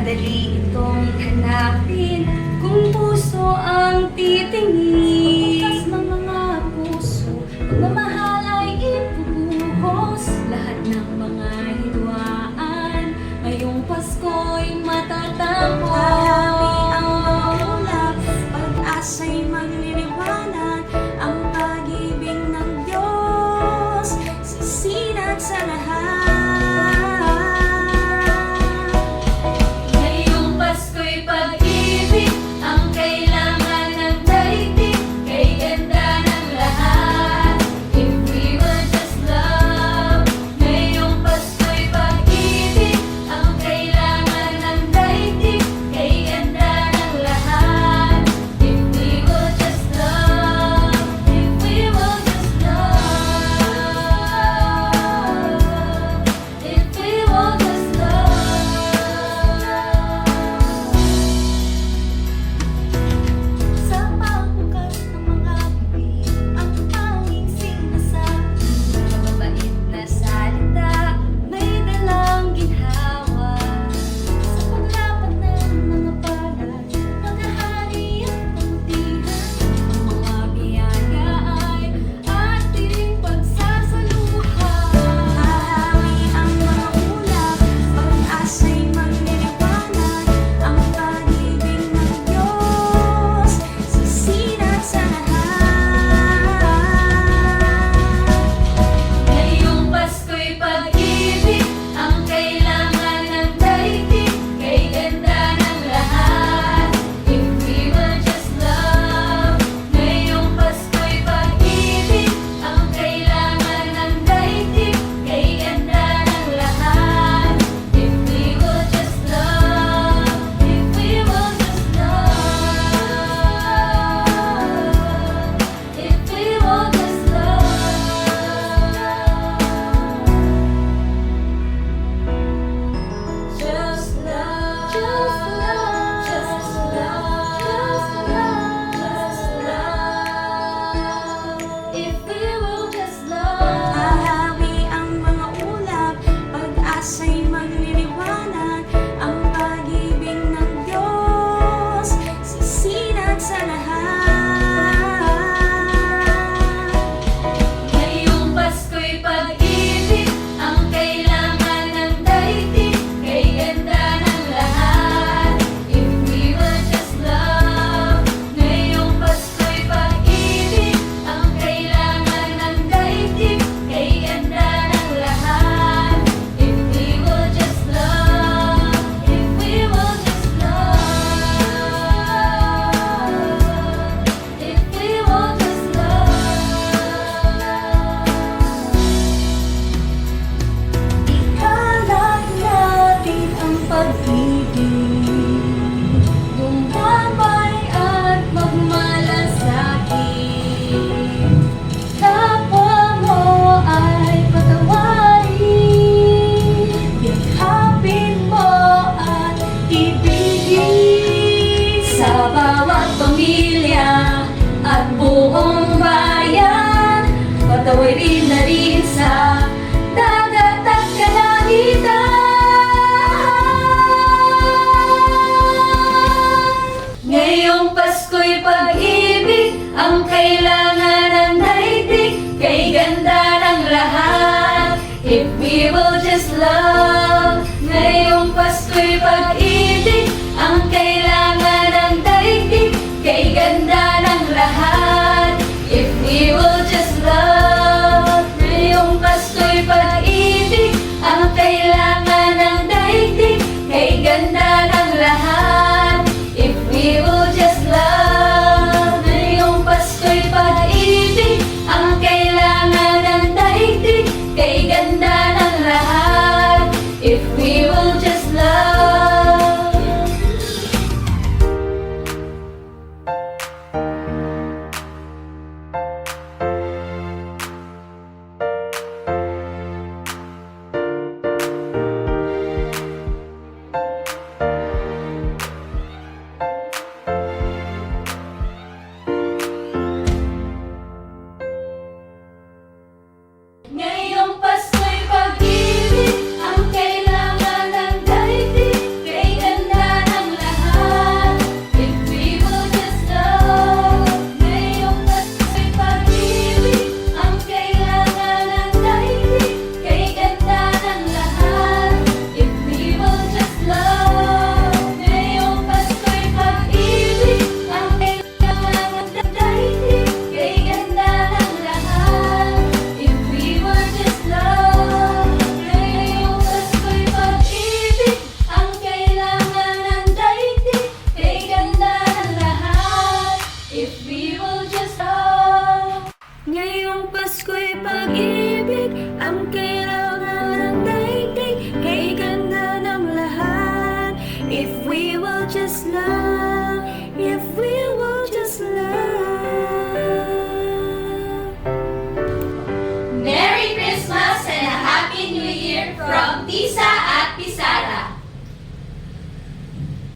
madali itong hanapin kung puso ang titingin. Bukas ng mga puso, pagmamahal ay ipubuhos. Lahat ng mga hidwaan ngayong Pasko'y matatapos. Marami ang maulap, pag-asa'y magliliwanag, ang pag-ibig ng Diyos sisinag sa lahat. Ngayong Pasko'y pag-ibig ang kailangan ng daigdig, kay ganda ng lahat. If we will just love. Ngayong Pasko'y pag-ibig ang kailangan ng daigdig, kay ganda ng lahat. If we will just love. If we will just love. If we will just love. Sa pagbukas ng mga bibig, ang tanging sinasabi, Mababait na salita, may dalang ginhawa. sa paglapat ng mga palad, naghahari at pagtihan. Ang mga biyaya ay ating pagsasaluhan. Hahawi ang mga ulap, pag-asa'y magliliwanag, ang pag-ibig ng Diyos sisinag sa lahat. Ngayong Pasko'y pag-ibig ang kailangan ng daigdig, kay ganda ng lahat. If we will just love. Ngayong Pasko'y pag-ibig ang kailangan ng daigdig, kay ganda ng lahat. If we will just love. If we will just love. If we will just love. Just love. Just love. Just love. Just love. If we will just love. Hahawi ang mga ulap, pag-asa'y magliliwanag, ang pag-ibig ng Diyos sisinag sa lahat. Ngayong Pasko'y pag-ibig ang kailangan ng daigdig, kay ganda ng lahat. If we will just love. Ngayong Pasko'y pag-ibig ang kailangan ng daigdig, kay ganda ng lahat. If we will just love. If we will just love. If we will just love. Ikalat natin ang pag-ibig, Gumabay at magmalasakit. Kapwa mo ay patawarin. yakapin mo at ibigin. Sa bawat pamilya at buong bayan, patawirin na rin sa dagat at kalangitan. Ngayong Pasko'y pag-ibig ang kailangan ng daigdig, kay ganda ng lahat. If we will just love. Ngayong Pasko'y pag-ibig ang kailangan ng daigdig, kay ganda ng lahat. If we will just love. Ngayong Pasko'y pag-ibig ang kailangan ng daigdig, kay ganda ng lahat. If we will just love. Ngayong Pasko'y pag-ibig ang kailangan ng daigdig, kay ganda ng lahat. If we will just love. If we will just love, if we will just love. Merry Christmas and a Happy New Year from Tisa